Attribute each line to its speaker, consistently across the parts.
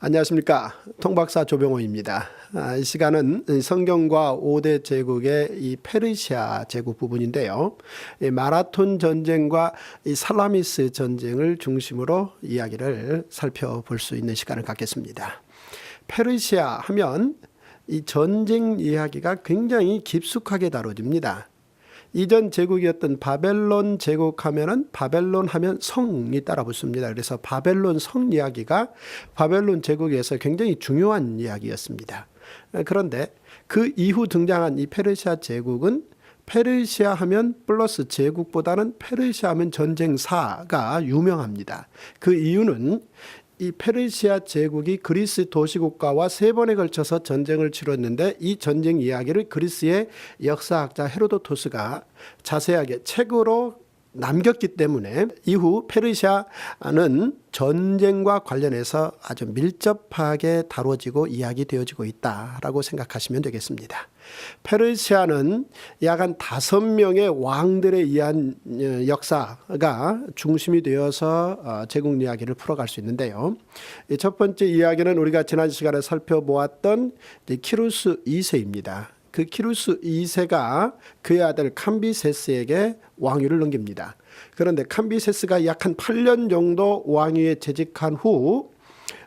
Speaker 1: 안녕하십니까. 통박사 조병호입니다. 이 시간은 성경과 5대 제국의 이 페르시아 제국 부분인데요. 이 마라톤 전쟁과 이 살라미스 전쟁을 중심으로 이야기를 살펴볼 수 있는 시간을 갖겠습니다. 페르시아 하면 이 전쟁 이야기가 굉장히 깊숙하게 다뤄집니다. 이전 제국이었던 바벨론 제국하면은 바벨론 하면 성이 따라 붙습니다. 그래서 바벨론 성 이야기가 바벨론 제국에서 굉장히 중요한 이야기였습니다. 그런데 그 이후 등장한 이 페르시아 제국은 페르시아 하면 플러스 제국보다는 페르시아 하면 전쟁사가 유명합니다. 그 이유는 이 페르시아 제국이 그리스 도시국가와 3번에 걸쳐서 전쟁을 치렀는데 이 전쟁 이야기를 그리스의 역사학자 헤로도토스가 자세하게 책으로 남겼기 때문에 이후 페르시아는 전쟁과 관련해서 아주 밀접하게 다뤄지고 이야기되어지고 있다라고 생각하시면 되겠습니다. 페르시아는 약 한 5명의 왕들에 의한 역사가 중심이 되어서 제국 이야기를 풀어갈 수 있는데요. 첫 번째 이야기는 우리가 지난 시간에 살펴보았던 키루스 2세입니다. 그 키루스 2세가 그의 아들 캄비세스에게 왕위를 넘깁니다. 그런데 캄비세스가 약 한 8년 정도 왕위에 재직한 후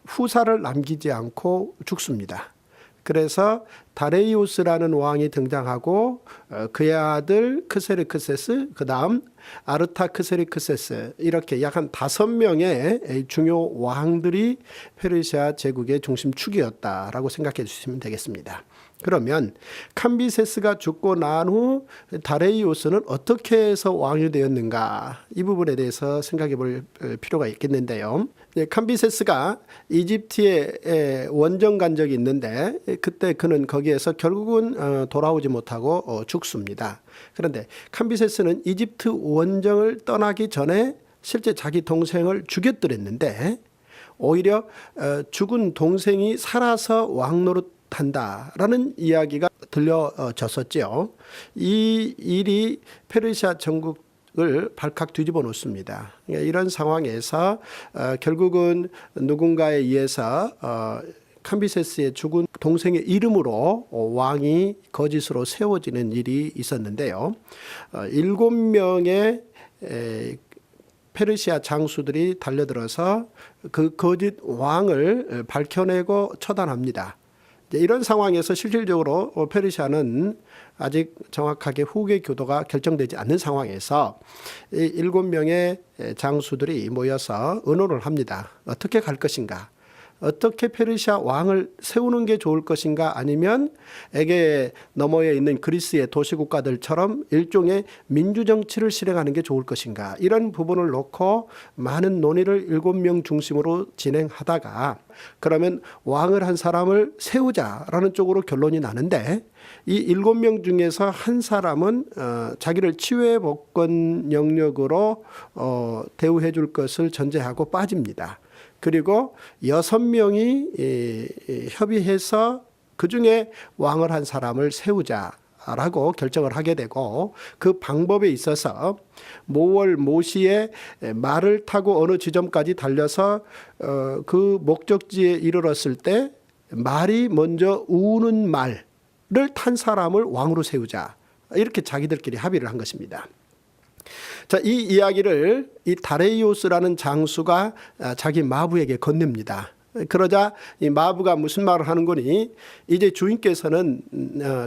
Speaker 1: 후사를 남기지 않고 죽습니다. 그래서 다레이오스라는 왕이 등장하고 그의 아들 크세르크세스, 그 다음 아르타크세르크세스, 이렇게 약 한 5명의 중요 왕들이 페르시아 제국의 중심축이었다라고 생각해 주시면 되겠습니다. 그러면 캄비세스가 죽고 난 후 다레이오스는 어떻게 해서 왕이 되었는가, 이 부분에 대해서 생각해 볼 필요가 있겠는데요. 캄비세스가 이집트에 원정 간 적이 있는데 그때 그는 거기에서 결국은 돌아오지 못하고 죽습니다. 그런데 캄비세스는 이집트 원정을 떠나기 전에 실제 자기 동생을 죽였더랬는데 오히려 죽은 동생이 살아서 왕노릇 한다라는 이야기가 들려졌었죠. 이 일이 페르시아 전국을 발칵 뒤집어 놓습니다. 이런 상황에서 결국은 누군가에 의해서 캄비세스의 죽은 동생의 이름으로 왕이 거짓으로 세워지는 일이 있었는데요. 7명의 페르시아 장수들이 달려들어서 그 거짓 왕을 밝혀내고 처단합니다. 이런 상황에서 실질적으로 페르시아는 아직 정확하게 후계 교도가 결정되지 않는 상황에서 7명의 장수들이 모여서 의논을 합니다. 어떻게 갈 것인가? 어떻게 페르시아 왕을 세우는 게 좋을 것인가, 아니면 에게 너머에 있는 그리스의 도시국가들처럼 일종의 민주정치를 실행하는 게 좋을 것인가, 이런 부분을 놓고 많은 논의를 7명 중심으로 진행하다가 그러면 왕을 한 사람을 세우자라는 쪽으로 결론이 나는데, 이 7명 중에서 한 사람은 자기를 치외 복권 영역으로 대우해 줄 것을 전제하고 빠집니다. 그리고 6명이 협의해서 그중에 왕을 한 사람을 세우자라고 결정을 하게 되고, 그 방법에 있어서 모월 모시에 말을 타고 어느 지점까지 달려서 그 목적지에 이르렀을 때 말이 먼저 우는 말을 탄 사람을 왕으로 세우자, 이렇게 자기들끼리 합의를 한 것입니다. 자, 이 이야기를 이 다레이오스라는 장수가 자기 마부에게 건넵니다. 그러자 이 마부가 무슨 말을 하는 거니, 이제 주인께서는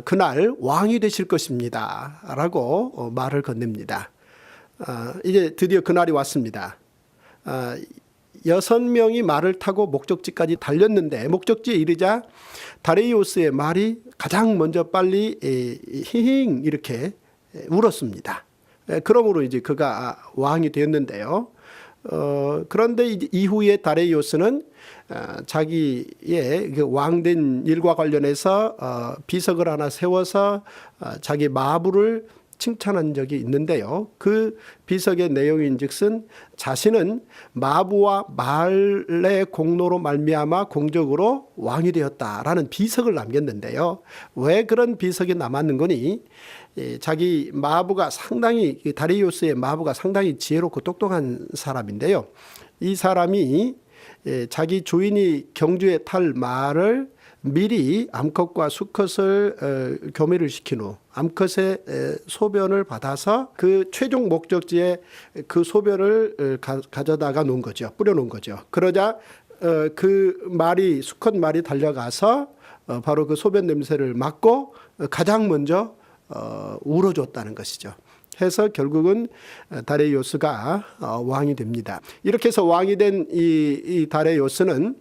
Speaker 1: 그날 왕이 되실 것입니다 라고 말을 건넵니다. 이제 드디어 그날이 왔습니다. 6명이 말을 타고 목적지까지 달렸는데 목적지에 이르자 다레이오스의 말이 가장 먼저 빨리 히힝 이렇게 울었습니다. 그러므로 이제 그가 왕이 되었는데요. 그런데 이후에 다레이오스는 자기의 왕된 일과 관련해서 비석을 하나 세워서 자기 마부를 칭찬한 적이 있는데요. 그 비석의 내용인즉슨 자신은 마부와 말의 공로로 말미암아 공적으로 왕이 되었다라는 비석을 남겼는데요. 왜 그런 비석이 남았는 거니? 자기 마부가 상당히, 다리우스의 마부가 상당히 지혜롭고 똑똑한 사람인데요. 이 사람이 자기 주인이 경주에 탈 말을 미리 암컷과 수컷을 교미를 시킨 후 암컷의 소변을 받아서 그 최종 목적지에 그 소변을 가져다가 놓은 거죠. 뿌려 놓은 거죠. 그러자 그 말이 수컷 말이 달려가서 바로 그 소변 냄새를 맡고 가장 먼저 울어줬다는 것이죠. 해서 결국은 다레이오스가 왕이 됩니다. 이렇게 해서 왕이 된 이 다레이오스는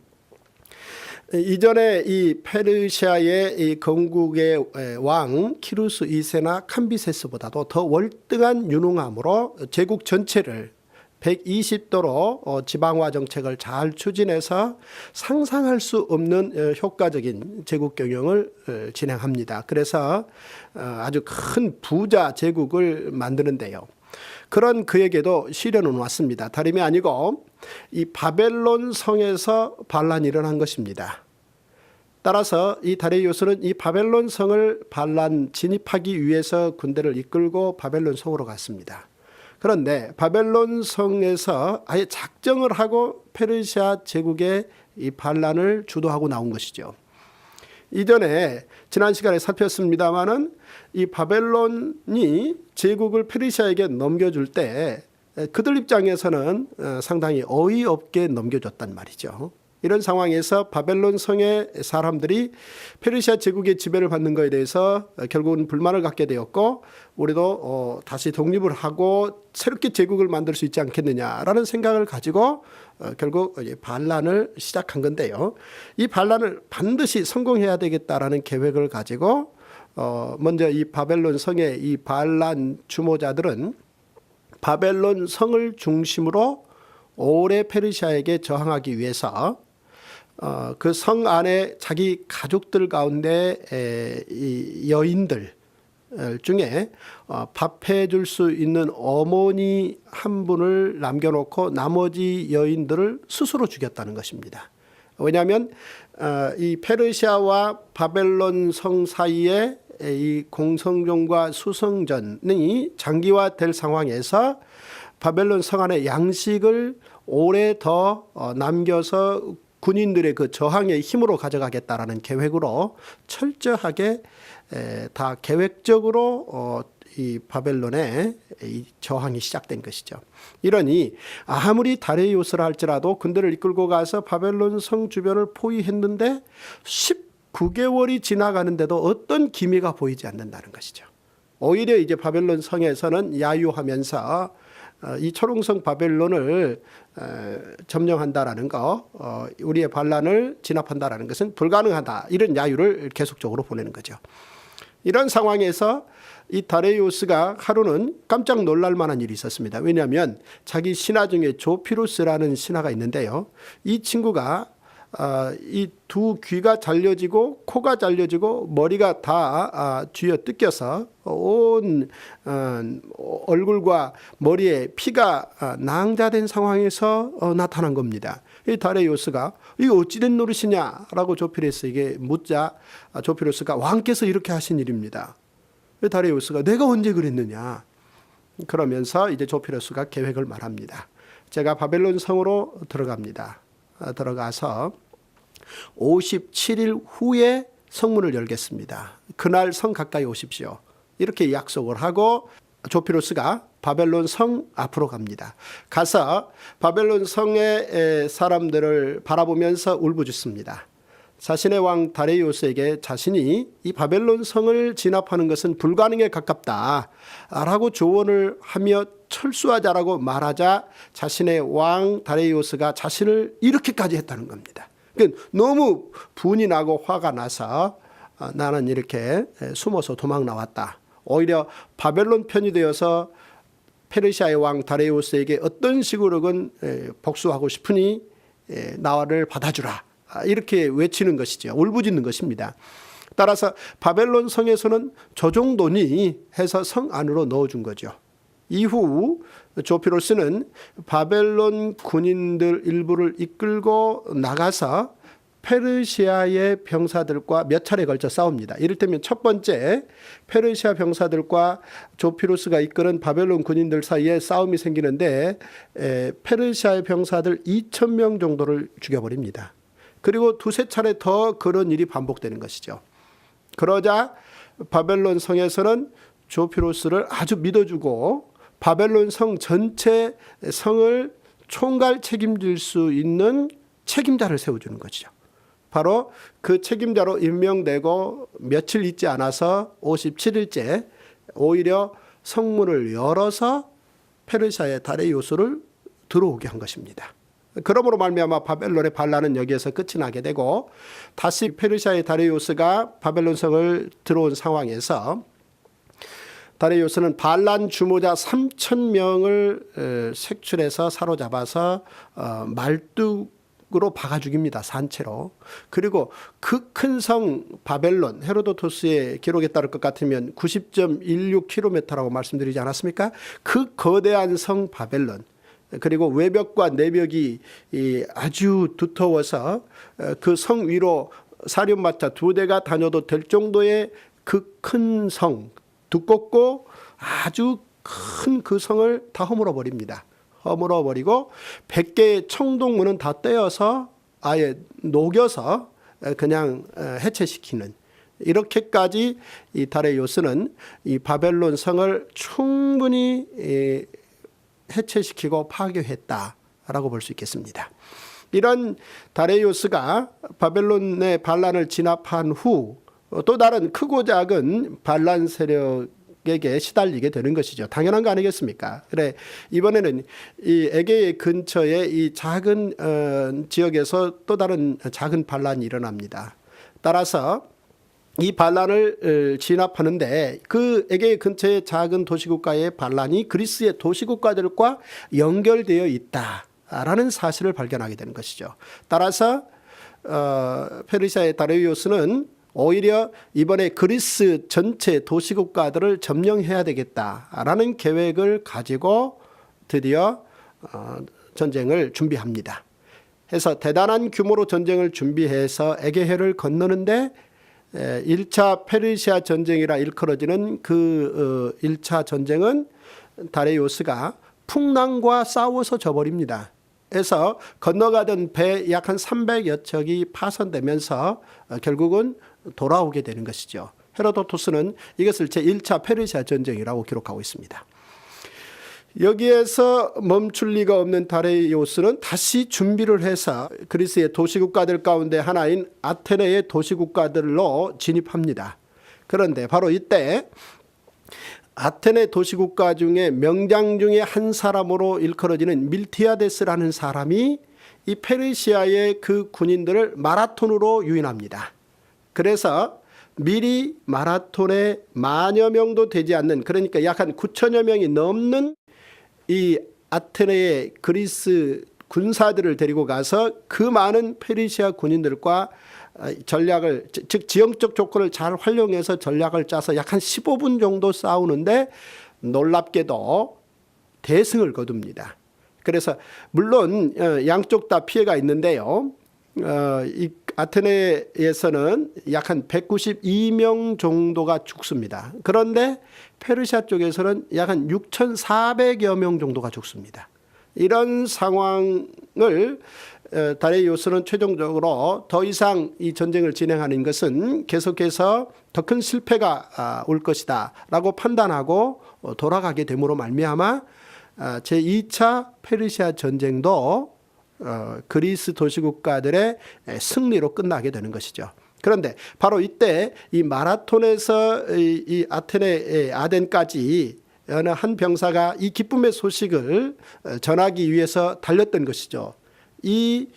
Speaker 1: 이전에 이 페르시아의 이 건국의 왕 키루스 2세나 캄비세스보다도 더 월등한 유능함으로 제국 전체를 120도로 지방화 정책을 잘 추진해서 상상할 수 없는 효과적인 제국 경영을 진행합니다. 그래서 아주 큰 부자 제국을 만드는데요. 그런 그에게도 시련은 왔습니다. 다름이 아니고 이 바벨론 성에서 반란이 일어난 것입니다. 따라서 이 다레이오스는 이 바벨론 성을 반란 진입하기 위해서 군대를 이끌고 바벨론 성으로 갔습니다. 그런데 바벨론 성에서 아예 작정을 하고 페르시아 제국의 이 반란을 주도하고 나온 것이죠. 이전에 지난 시간에 살폈습니다마는 이 바벨론이 제국을 페르시아에게 넘겨줄 때 그들 입장에서는 상당히 어이없게 넘겨줬단 말이죠. 이런 상황에서 바벨론 성의 사람들이 페르시아 제국의 지배를 받는 것에 대해서 결국은 불만을 갖게 되었고 우리도 다시 독립을 하고 새롭게 제국을 만들 수 있지 않겠느냐라는 생각을 가지고 결국 반란을 시작한 건데요. 이 반란을 반드시 성공해야 되겠다라는 계획을 가지고 먼저 이 바벨론 성의 이 반란 주모자들은 바벨론 성을 중심으로 오래 페르시아에게 저항하기 위해서 그 성 안에 자기 가족들 가운데 이 여인들 중에 밥해 줄 수 있는 어머니 한 분을 남겨놓고 나머지 여인들을 스스로 죽였다는 것입니다. 왜냐하면 이 페르시아와 바벨론 성 사이에 이 공성전과 수성전이 장기화될 상황에서 바벨론 성 안에 양식을 오래 더 남겨서 군인들의 그 저항의 힘으로 가져가겠다라는 계획으로 철저하게 다 계획적으로 이 바벨론의 이 저항이 시작된 것이죠. 이러니 아무리 다레이오스라 할지라도 군대를 이끌고 가서 바벨론 성 주변을 포위했는데 19개월이 지나가는데도 어떤 기미가 보이지 않는다는 것이죠. 오히려 이제 바벨론 성에서는 야유하면서 이 초롱성 바벨론을 점령한다라는 거, 우리의 반란을 진압한다라는 것은 불가능하다, 이런 야유를 계속적으로 보내는 거죠. 이런 상황에서 이 다레이오스가 하루는 깜짝 놀랄 만한 일이 있었습니다. 왜냐하면 자기 신하 중에 조피루스라는 신하가 있는데요. 이 친구가 이 두 귀가 잘려지고 코가 잘려지고 머리가 다 쥐어 뜯겨서 온 얼굴과 머리에 피가 낭자된 상황에서 나타난 겁니다. 이 다레이오스가 이거 어찌된 노릇이냐라고 조피루스에게 묻자 조피루스가 왕께서 이렇게 하신 일입니다. 다레이오스가 내가 언제 그랬느냐 그러면서 이제 조피루스가 계획을 말합니다. 제가 바벨론 성으로 들어갑니다. 들어가서 57일 후에 성문을 열겠습니다. 그날 성 가까이 오십시오. 이렇게 약속을 하고 조피루스가 바벨론 성 앞으로 갑니다. 가서 바벨론 성의 사람들을 바라보면서 울부짖습니다. 자신의 왕 다레이오스에게 자신이 이 바벨론 성을 진압하는 것은 불가능에 가깝다라고 조언을 하며 철수하자라고 말하자 자신의 왕 다레이오스가 자신을 이렇게까지 했다는 겁니다. 그러니까 너무 분이 나고 화가 나서 나는 이렇게 숨어서 도망 나왔다. 오히려 바벨론 편이 되어서 페르시아의 왕 다레이오스에게 어떤 식으로건 복수하고 싶으니 나를 받아주라. 이렇게 외치는 것이죠. 울부짖는 것입니다. 따라서 바벨론 성에서는 저 정도니 해서 성 안으로 넣어준 거죠. 이후 조피루스는 바벨론 군인들 일부를 이끌고 나가서 페르시아의 병사들과 몇 차례 걸쳐 싸웁니다. 이를테면 첫 번째 페르시아 병사들과 조피루스가 이끄는 바벨론 군인들 사이에 싸움이 생기는데 페르시아의 병사들 2,000명 정도를 죽여버립니다. 그리고 두세 차례 더 그런 일이 반복되는 것이죠. 그러자 바벨론 성에서는 조피루스를 아주 믿어주고 바벨론 성 전체 성을 총괄 책임질 수 있는 책임자를 세워주는 것이죠. 바로 그 책임자로 임명되고 며칠 있지 않아서 57일째 오히려 성문을 열어서 페르시아의 다리우스를 들어오게 한 것입니다. 그러므로 말미암아 바벨론의 반란은 여기에서 끝이 나게 되고 다시 페르시아의 다리우스가 바벨론 성을 들어온 상황에서 다리우스는 반란 주모자 3,000명을 색출해서 사로잡아서 말뚝으로 박아 죽입니다. 산채로. 그리고 그 큰 성 바벨론, 헤로도토스의 기록에 따를 것 같으면 90.16km라고 말씀드리지 않았습니까? 그 거대한 성 바벨론, 그리고 외벽과 내벽이 아주 두터워서 그 성 위로 사륜마차 2대가 다녀도 될 정도의 그 큰 성, 두껍고 아주 큰 그 성을 다 허물어 버립니다. 허물어 버리고 100개의 청동문은 다 떼어서 아예 녹여서 그냥 해체시키는, 이렇게까지 이 다레이오스는 이 바벨론 성을 충분히 해체시키고 파괴했다라고 볼 수 있겠습니다. 이런 다레이오스가 바벨론의 반란을 진압한 후 또 다른 크고 작은 반란 세력에게 시달리게 되는 것이죠. 당연한 거 아니겠습니까? 그래, 이번에는 이 에게 근처의 이 작은 지역에서 또 다른 작은 반란이 일어납니다. 따라서 이 반란을 진압하는데 그 에게 근처의 작은 도시국가의 반란이 그리스의 도시국가들과 연결되어 있다라는 사실을 발견하게 되는 것이죠. 따라서 페르시아의 다리우스는 오히려 이번에 그리스 전체 도시국가들을 점령해야 되겠다라는 계획을 가지고 드디어 전쟁을 준비합니다. 해서 대단한 규모로 전쟁을 준비해서 에게해를 건너는데 1차 페르시아 전쟁이라 일컬어지는 그 1차 전쟁은 다레이오스가 풍랑과 싸워서 져버립니다. 그래서 건너가던 배 약 한 300여 척이 파손되면서 결국은 돌아오게 되는 것이죠. 헤로도토스는 이것을 제1차 페르시아 전쟁이라고 기록하고 있습니다. 여기에서 멈출 리가 없는 다레이오스는 다시 준비를 해서 그리스의 도시국가들 가운데 하나인 아테네의 도시국가들로 진입합니다. 그런데 바로 이때 아테네 도시국가 중에 명장 중에 한 사람으로 일컬어지는 밀티아데스라는 사람이 이 페르시아의 그 군인들을 마라톤으로 유인합니다. 그래서 미리 마라톤에 10,000여 명도 되지 않는, 그러니까 약 한 9,000여 명이 넘는 이 아테네의 그리스 군사들을 데리고 가서 그 많은 페르시아 군인들과 전략을, 즉 지형적 조건을 잘 활용해서 전략을 짜서 약 한 15분 정도 싸우는데 놀랍게도 대승을 거둡니다. 그래서 물론 양쪽 다 피해가 있는데요. 이 아테네에서는 약 한 192명 정도가 죽습니다. 그런데 페르시아 쪽에서는 약 한 6,400여 명 정도가 죽습니다. 이런 상황을 다레이오스는 최종적으로 더 이상 이 전쟁을 진행하는 것은 계속해서 더 큰 실패가 올 것이다 라고 판단하고 돌아가게 됨으로 말미암아 제2차 페르시아 전쟁도 그리스 도시국가들의 승리로 끝나게 되는 것이죠. 그런데 바로 이때 이 마라톤에서 이 아테네 아덴까지 어느 한 병사가 이 기쁨의 소식을 전하기 위해서 달렸던 것이죠. 이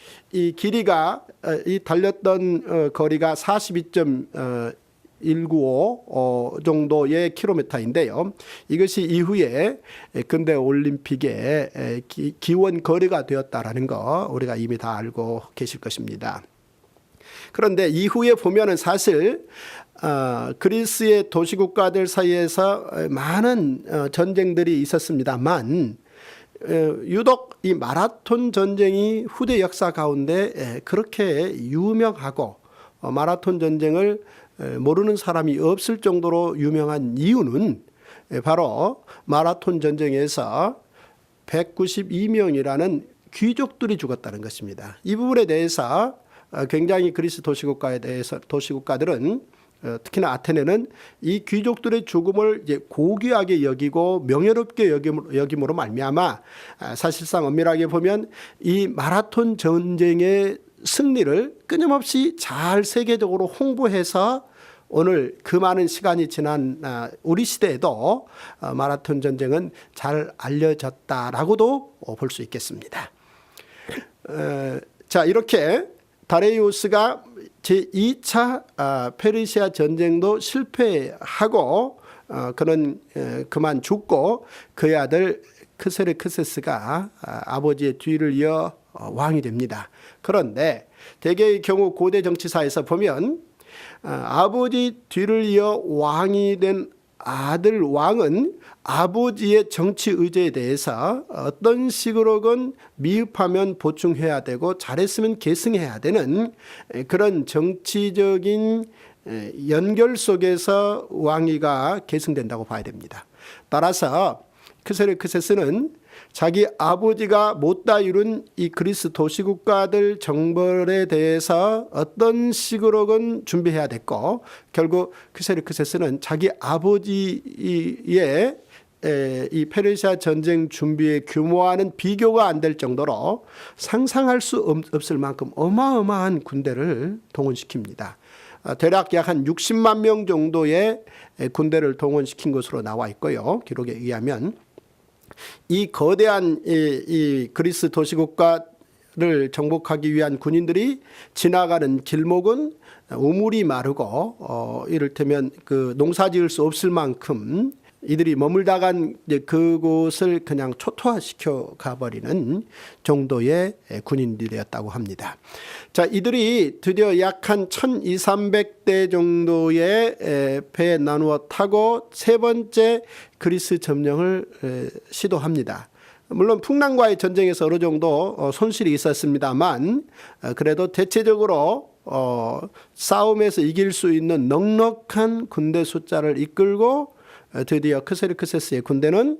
Speaker 1: 길이가, 이 달렸던 거리가 42.195 정도의 킬로미터인데요. 이것이 이후에 근대 올림픽의 기원 거리가 되었다라는 거 우리가 이미 다 알고 계실 것입니다. 그런데 이후에 보면은 사실 그리스의 도시국가들 사이에서 많은 전쟁들이 있었습니다만 유독 이 마라톤 전쟁이 후대 역사 가운데 그렇게 유명하고 마라톤 전쟁을 모르는 사람이 없을 정도로 유명한 이유는 바로 마라톤 전쟁에서 192명이라는 귀족들이 죽었다는 것입니다. 이 부분에 대해서 굉장히 그리스 도시국가들은 특히나 아테네는 이 귀족들의 죽음을 이제 고귀하게 여기고 명예롭게 여김으로 말미암아 사실상 엄밀하게 보면 이 마라톤 전쟁의 승리를 끊임없이 잘 세계적으로 홍보해서 오늘 그 많은 시간이 지난 우리 시대에도 마라톤 전쟁은 잘 알려졌다라고도 볼 수 있겠습니다. 자, 이렇게 다레이우스가 제2차 페르시아 전쟁도 실패하고 그는 그만 죽고 그의 아들 크세르크세스가 아버지의 뒤를 이어 왕이 됩니다. 그런데 대개의 경우 고대 정치사에서 보면 아버지 뒤를 이어 왕이 된 아들 왕은 아버지의 정치 의제에 대해서 어떤 식으로건 미흡하면 보충해야 되고 잘했으면 계승해야 되는 그런 정치적인 연결 속에서 왕위가 계승된다고 봐야 됩니다. 따라서 크세르크세스는 자기 아버지가 못다 이룬 이 그리스 도시국가들 정벌에 대해서 어떤 식으로건 준비해야 됐고 결국 크세르크세스는 자기 아버지의 이 페르시아 전쟁 준비의 규모와는 비교가 안 될 정도로 상상할 수 없을 만큼 어마어마한 군대를 동원시킵니다. 대략 약 한 60만 명 정도의 군대를 동원시킨 것으로 나와 있고요. 기록에 의하면 이 거대한 이 그리스 도시국가를 정복하기 위한 군인들이 지나가는 길목은 우물이 마르고 이를테면 그 농사지을 수 없을 만큼 이들이 머물다간 그곳을 그냥 초토화시켜 가버리는 정도의 군인들이었다고 합니다. 자, 이들이 드디어 약 한 1200~300대 정도의 배에 나누어 타고 세 번째 그리스 점령을 시도합니다. 물론 풍랑과의 전쟁에서 어느 정도 손실이 있었습니다만 그래도 대체적으로 싸움에서 이길 수 있는 넉넉한 군대 숫자를 이끌고 드디어 크세르크세스의 군대는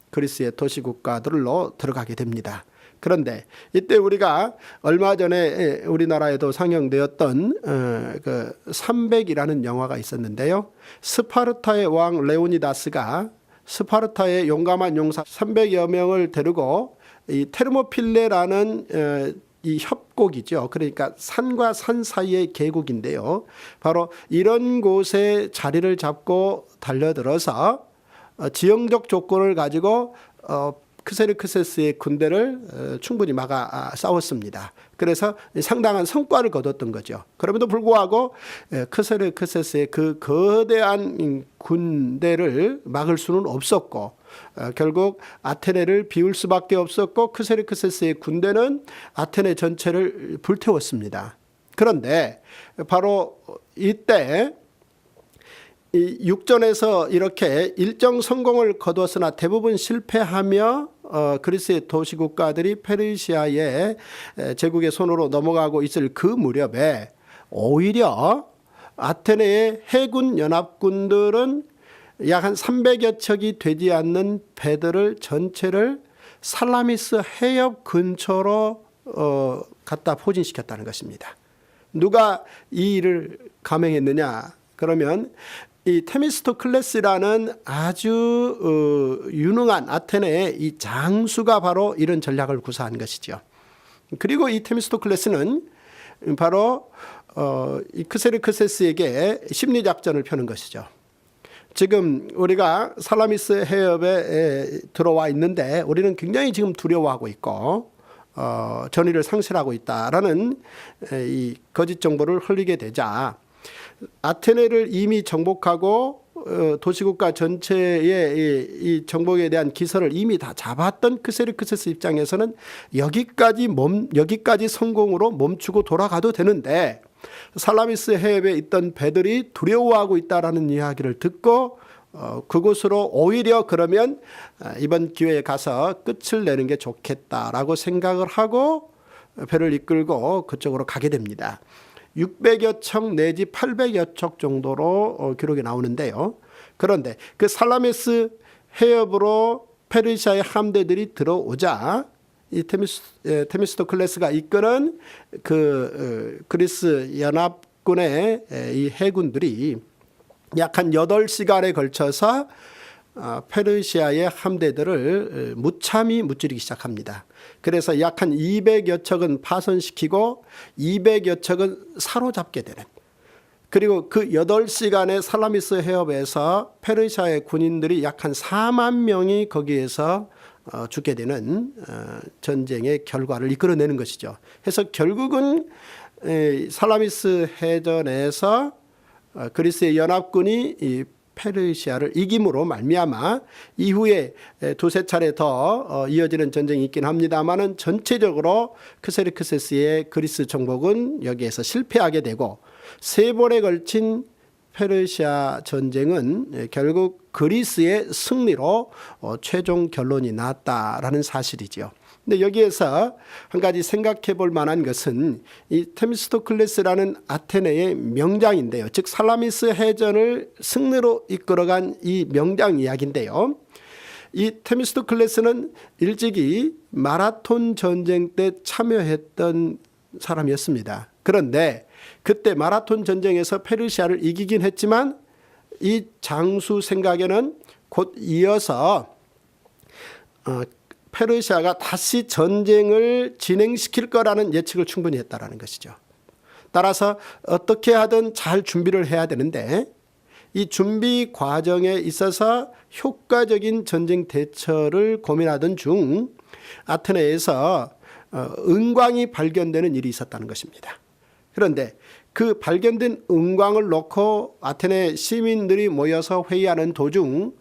Speaker 1: 그리스의 도시국가들로 들어가게 됩니다. 그런데 이때 우리가 얼마 전에 우리나라에도 상영되었던 그 300이라는 영화가 있었는데요. 스파르타의 왕 레오니다스가 스파르타의 용감한 용사 300여 명을 데리고 이 테르모필레라는 이 협곡이죠. 그러니까 산과 산 사이의 계곡인데요. 바로 이런 곳에 자리를 잡고 달려들어서 지형적 조건을 가지고 크세르크세스의 군대를 충분히 막아 싸웠습니다. 그래서 상당한 성과를 거뒀던 거죠. 그럼에도 불구하고 크세르크세스의 그 거대한 군대를 막을 수는 없었고 결국 아테네를 비울 수밖에 없었고 크세르크세스의 군대는 아테네 전체를 불태웠습니다. 그런데 바로 이때 이 육전에서 이렇게 일정 성공을 거두었으나 대부분 실패하며 그리스의 도시국가들이 페르시아의 제국의 손으로 넘어가고 있을 그 무렵에 오히려 아테네의 해군 연합군들은 약 한 300여 척이 되지 않는 배들을 전체를 살라미스 해협 근처로 갖다 포진시켰다는 것입니다. 누가 이 일을 감행했느냐? 그러면 이 테미스토클레스라는 아주 유능한 아테네의 이 장수가 바로 이런 전략을 구사한 것이죠. 그리고 이 테미스토클레스는 바로 이 크세르크세스에게 심리작전을 펴는 것이죠. 지금 우리가 살라미스 해협에 들어와 있는데 우리는 굉장히 지금 두려워하고 있고 전의를 상실하고 있다라는 이 거짓 정보를 흘리게 되자 아테네를 이미 정복하고 도시국가 전체의 이 정복에 대한 기설을 이미 다 잡았던 크세르크세스 입장에서는 여기까지 성공으로 멈추고 돌아가도 되는데 살라미스 해협에 있던 배들이 두려워하고 있다라는 이야기를 듣고 그곳으로 오히려 그러면 이번 기회에 가서 끝을 내는 게 좋겠다라고 생각을 하고 배를 이끌고 그쪽으로 가게 됩니다. 600여 척 내지 800여 척 정도로 기록이 나오는데요. 그런데 그 살라미스 해협으로 페르시아의 함대들이 들어오자 이 테미스토클레스가 이끄는 그 그리스 연합군의 이 해군들이 약 한 8시간에 걸쳐서 페르시아의 함대들을 무참히 무찌르기 시작합니다. 그래서 약 한 200여 척은 파손시키고 200여 척은 사로잡게 되는, 그리고 그 8시간의 살라미스 해협에서 페르시아의 군인들이 약 한 4만 명이 거기에서 죽게 되는 전쟁의 결과를 이끌어내는 것이죠. 그래서 결국은 살라미스 해전에서 그리스의 연합군이 이 페르시아를 이김으로 말미암아 이후에 두세 차례 더 이어지는 전쟁이 있긴 합니다만은 전체적으로 크세르크세스의 그리스 정복은 여기에서 실패하게 되고, 세 번에 걸친 페르시아 전쟁은 결국 그리스의 승리로 최종 결론이 났다라는 사실이지요. 근데 여기에서 한 가지 생각해 볼 만한 것은 이 테미스토클레스라는 아테네의 명장인데요. 즉 살라미스 해전을 승리로 이끌어간 이 명장 이야기인데요. 이 테미스토클레스는 일찍이 마라톤 전쟁 때 참여했던 사람이었습니다. 그런데 그때 마라톤 전쟁에서 페르시아를 이기긴 했지만 이 장수 생각에는 곧 이어서 페르시아가 다시 전쟁을 진행시킬 거라는 예측을 충분히 했다라는 것이죠. 따라서 어떻게 하든 잘 준비를 해야 되는데 이 준비 과정에 있어서 효과적인 전쟁 대처를 고민하던 중 아테네에서 은광이 발견되는 일이 있었다는 것입니다. 그런데 그 발견된 은광을 놓고 아테네 시민들이 모여서 회의하는 도중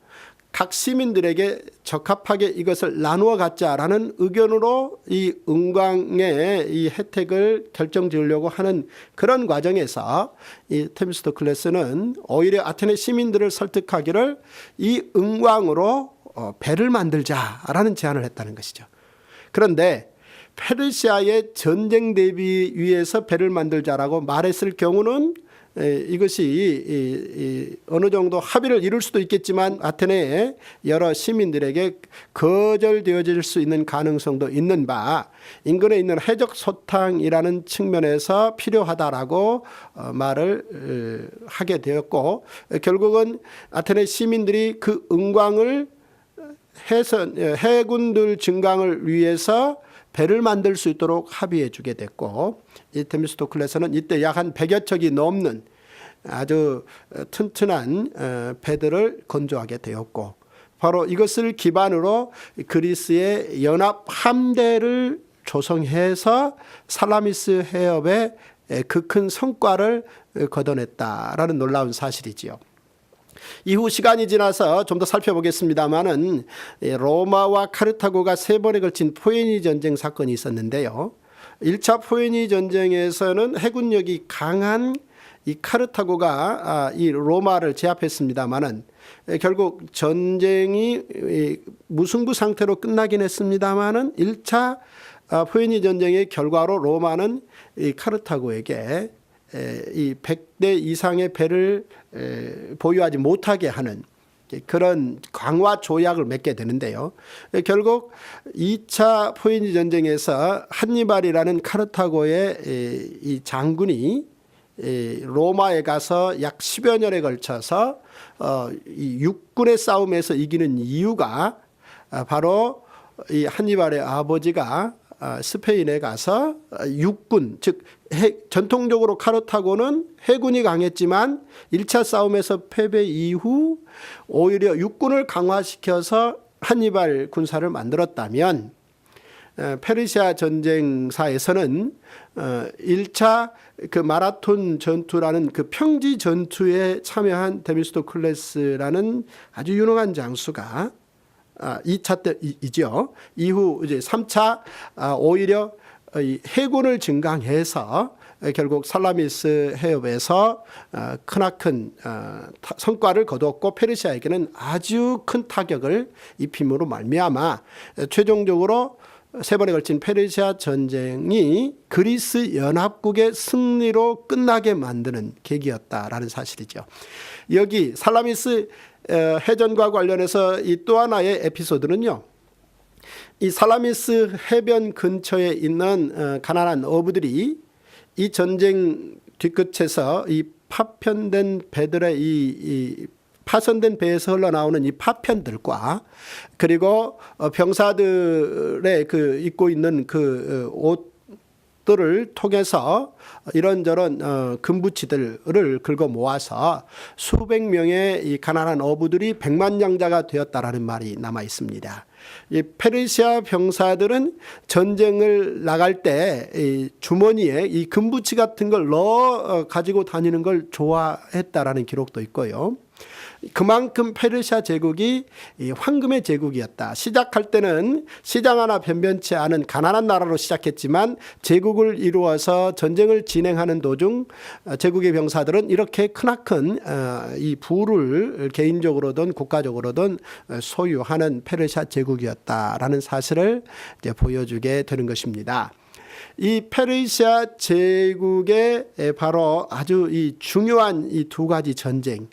Speaker 1: 각 시민들에게 적합하게 이것을 나누어 갖자라는 의견으로 이 은광의 이 혜택을 결정지으려고 하는 그런 과정에서 이 테미스토클레스는 오히려 아테네 시민들을 설득하기를 이 은광으로 배를 만들자라는 제안을 했다는 것이죠. 그런데 페르시아의 전쟁 대비 위해서 배를 만들자라고 말했을 경우는 이것이 어느 정도 합의를 이룰 수도 있겠지만 아테네의 여러 시민들에게 거절되어질 수 있는 가능성도 있는 바 인근에 있는 해적 소탕이라는 측면에서 필요하다라고 말을 하게 되었고, 결국은 아테네 시민들이 그 은광을 해군들 증강을 위해서 배를 만들 수 있도록 합의해 주게 됐고, 이 테미스토클레스는 이때 약 한 100여 척이 넘는 아주 튼튼한 배들을 건조하게 되었고, 바로 이것을 기반으로 그리스의 연합 함대를 조성해서 살라미스 해협에 그 큰 성과를 거둬냈다라는 놀라운 사실이지요. 이후 시간이 지나서 좀 더 살펴보겠습니다마는 로마와 카르타고가 세 번에 걸친 포에니 전쟁 사건이 있었는데요. 1차 포에니 전쟁에서는 해군력이 강한 이 카르타고가 이 로마를 제압했습니다마는 결국 전쟁이 무승부 상태로 끝나긴 했습니다마는 1차 포에니 전쟁의 결과로 로마는 이 카르타고에게 이 100대 이상의 배를 보유하지 못하게 하는 그런 강화 조약을 맺게 되는데요. 결국 2차 포에니 전쟁에서 한니발이라는 카르타고의 이 장군이 로마에 가서 약 10여 년에 걸쳐서 이 육군의 싸움에서 이기는 이유가 바로 이 한니발의 아버지가 스페인에 가서 육군, 즉 전통적으로 카르타고는 해군이 강했지만 1차 싸움에서 패배 이후 오히려 육군을 강화시켜서 한니발 군사를 만들었다면 페르시아 전쟁사에서는 1차 그 마라톤 전투라는 그 평지 전투에 참여한 데미스토클레스라는 아주 유능한 장수가 2차 때이죠. 이후 이제 3차 오히려 해군을 증강해서 결국 살라미스 해협에서 크나큰 성과를 거두었고 페르시아에게는 아주 큰 타격을 입힘으로 말미암아 최종적으로 세 번에 걸친 페르시아 전쟁이 그리스 연합국의 승리로 끝나게 만드는 계기였다라는 사실이죠. 여기 살라미스 해전과 관련해서 이 또 하나의 에피소드는요. 이 살라미스 해변 근처에 있는 가나안 어부들이 이 전쟁 뒤끝에서 이 파편된 배들의 이 파손된 배에서 흘러나오는 이 파편들과 그리고 병사들의 그 입고 있는 그 옷들을 통해서 이런저런 금부치들을 긁어 모아서 수백 명의 이 가난한 어부들이 백만장자가 되었다라는 말이 남아 있습니다. 이 페르시아 병사들은 전쟁을 나갈 때 이 주머니에 이 금부치 같은 걸 넣어 가지고 다니는 걸 좋아했다라는 기록도 있고요. 그만큼 페르시아 제국이 황금의 제국이었다. 시작할 때는 시장 하나 변변치 않은 가난한 나라로 시작했지만 제국을 이루어서 전쟁을 진행하는 도중 제국의 병사들은 이렇게 크나큰 이 부를 개인적으로든 국가적으로든 소유하는 페르시아 제국이었다라는 사실을 이제 보여주게 되는 것입니다. 이 페르시아 제국의 바로 아주 이 중요한 이 두 가지 전쟁,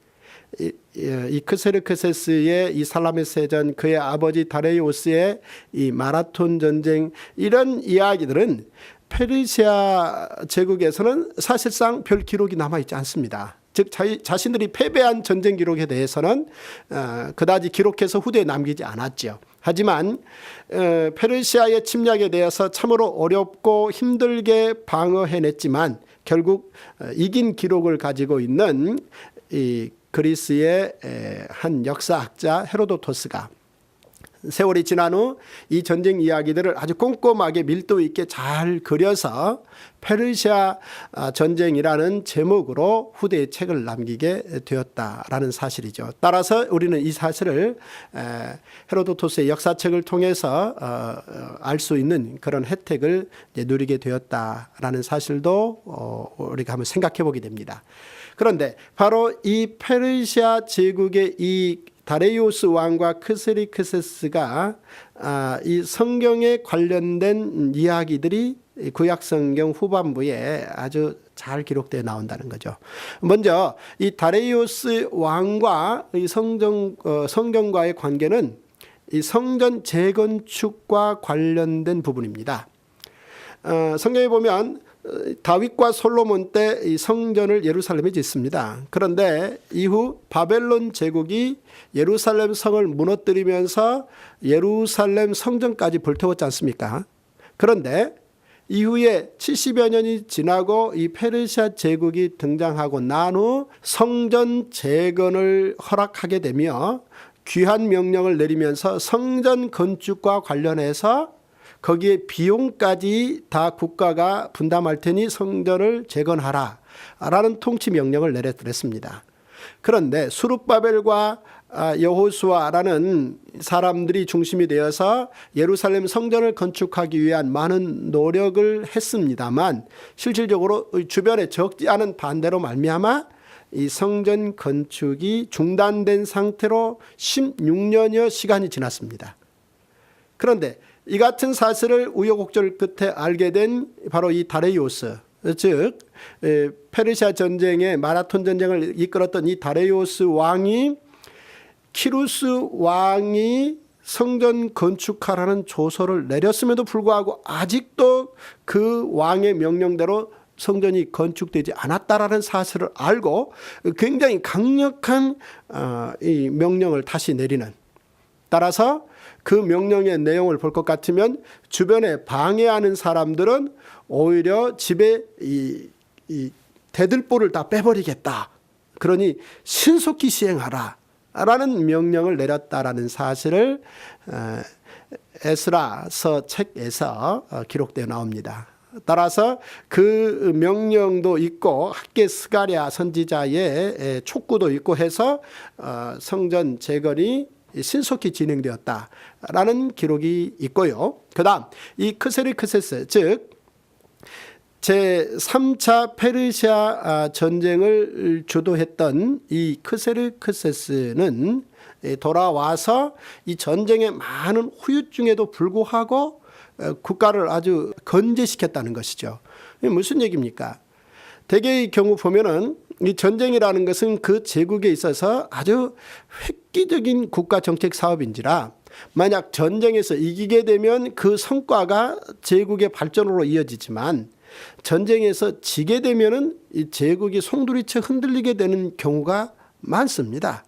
Speaker 1: 이 크세르크세스의 이 살라미스 해전, 그의 아버지 다레이오스의 이 마라톤 전쟁, 이런 이야기들은 페르시아 제국에서는 사실상 별 기록이 남아있지 않습니다. 즉 자신들이 패배한 전쟁 기록에 대해서는 그다지 기록해서 후대에 남기지 않았죠. 하지만 페르시아의 침략에 대해서 참으로 어렵고 힘들게 방어해냈지만 결국 이긴 기록을 가지고 있는 이 그리스의 한 역사학자 헤로도토스가 세월이 지난 후 이 전쟁 이야기들을 아주 꼼꼼하게 밀도 있게 잘 그려서 페르시아 전쟁이라는 제목으로 후대에 책을 남기게 되었다라는 사실이죠. 따라서 우리는 이 사실을 헤로도토스의 역사책을 통해서 알 수 있는 그런 혜택을 누리게 되었다라는 사실도 우리가 한번 생각해 보게 됩니다. 그런데 바로 이 페르시아 제국의 이 다레이오스 왕과 크세르크세스가 이 성경에 관련된 이야기들이 구약성경 후반부에 아주 잘 기록되어 나온다는 거죠. 먼저 이 다레이오스 왕과 이 성경과의 관계는 이 성전 재건축과 관련된 부분입니다. 성경에 보면 다윗과 솔로몬 때 이 성전을 예루살렘에 짓습니다. 그런데 이후 바벨론 제국이 예루살렘 성을 무너뜨리면서 예루살렘 성전까지 불태웠지 않습니까? 그런데 이후에 70여 년이 지나고 이 페르시아 제국이 등장하고 난 후 성전 재건을 허락하게 되며 귀한 명령을 내리면서 성전 건축과 관련해서 거기에 비용까지 다 국가가 분담할 테니 성전을 재건하라 라는 통치 명령을 내렸습니다. 그런데 수룹바벨과 여호수아라는 사람들이 중심이 되어서 예루살렘 성전을 건축하기 위한 많은 노력을 했습니다만 실질적으로 주변에 적지 않은 반대로 말미암아 이 성전 건축이 중단된 상태로 16년여 시간이 지났습니다. 그런데 이 같은 사실을 우여곡절 끝에 알게 된 바로 이 다레이오스, 즉 페르시아 전쟁의 마라톤 전쟁을 이끌었던 이 다레이오스 왕이 키루스 왕이 성전 건축하라는 조서를 내렸음에도 불구하고 아직도 그 왕의 명령대로 성전이 건축되지 않았다라는 사실을 알고 굉장히 강력한 이 명령을 다시 내리는, 따라서 그 명령의 내용을 볼 것 같으면 주변에 방해하는 사람들은 오히려 집에 이 대들보를 다 빼버리겠다. 그러니 신속히 시행하라 라는 명령을 내렸다라는 사실을 에스라서 책에서 기록되어 나옵니다. 따라서 그 명령도 있고 학계 스가랴 선지자의 촉구도 있고 해서 성전 재건이 신속히 진행되었다라는 기록이 있고요. 그 다음 이 크세르크세스, 즉 제3차 페르시아 전쟁을 주도했던 이 크세르크세스는 돌아와서 이 전쟁의 많은 후유증에도 불구하고 국가를 아주 건재시켰다는 것이죠. 이게 무슨 얘기입니까? 대개의 경우 보면은 이 전쟁이라는 것은 그 제국에 있어서 아주 획기적인 국가 정책 사업인지라 만약 전쟁에서 이기게 되면 그 성과가 제국의 발전으로 이어지지만 전쟁에서 지게 되면은 이 제국이 송두리째 흔들리게 되는 경우가 많습니다.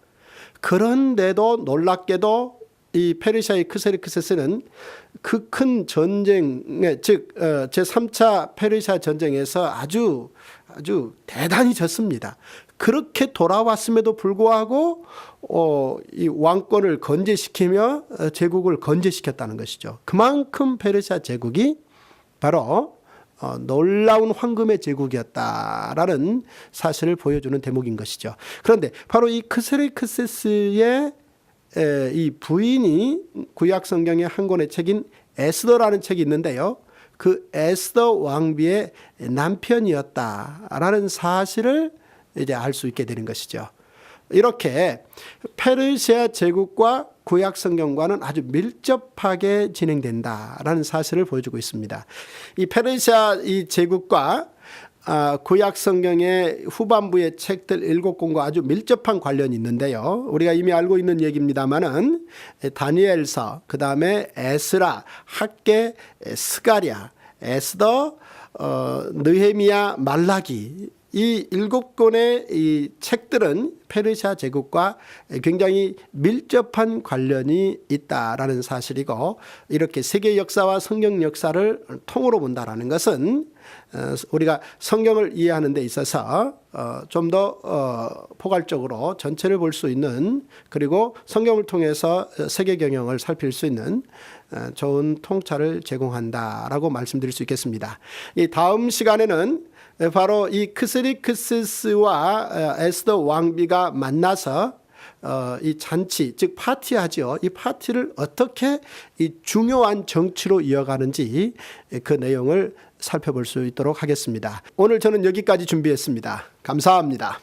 Speaker 1: 그런데도 놀랍게도 이 페르시아의 크세르크세스는 그 큰 전쟁에 즉 제3차 페르시아 전쟁에서 아주 대단히 졌습니다. 그렇게 돌아왔음에도 불구하고 이 왕권을 건재시키며 제국을 건재시켰다는 것이죠. 그만큼 페르시아 제국이 바로 놀라운 황금의 제국이었다라는 사실을 보여주는 대목인 것이죠. 그런데 바로 이 크세르크세스의 이 부인이 구약 성경의 한 권의 책인 에스더라는 책이 있는데요. 그 에스더 왕비의 남편이었다라는 사실을 이제 알 수 있게 되는 것이죠. 이렇게 페르시아 제국과 구약 성경과는 아주 밀접하게 진행된다라는 사실을 보여주고 있습니다. 이 페르시아 이 제국과 구약 성경의 후반부의 책들 7권과 아주 밀접한 관련이 있는데요. 우리가 이미 알고 있는 얘기입니다만은 다니엘서, 그 다음에 에스라, 학개, 스가랴, 에스더, 느헤미야, 말라기, 이 7권의 이 책들은 페르시아 제국과 굉장히 밀접한 관련이 있다라는 사실이고, 이렇게 세계 역사와 성경 역사를 통으로 본다라는 것은 우리가 성경을 이해하는 데 있어서 좀 더 포괄적으로 전체를 볼 수 있는, 그리고 성경을 통해서 세계 경영을 살필 수 있는 좋은 통찰을 제공한다라고 말씀드릴 수 있겠습니다. 이 다음 시간에는 바로 이 크세르크세스와 에스더 왕비가 만나서 이 잔치, 즉 파티하죠. 이 파티를 어떻게 이 중요한 정치로 이어가는지 그 내용을 살펴볼 수 있도록 하겠습니다. 오늘 저는 여기까지 준비했습니다. 감사합니다.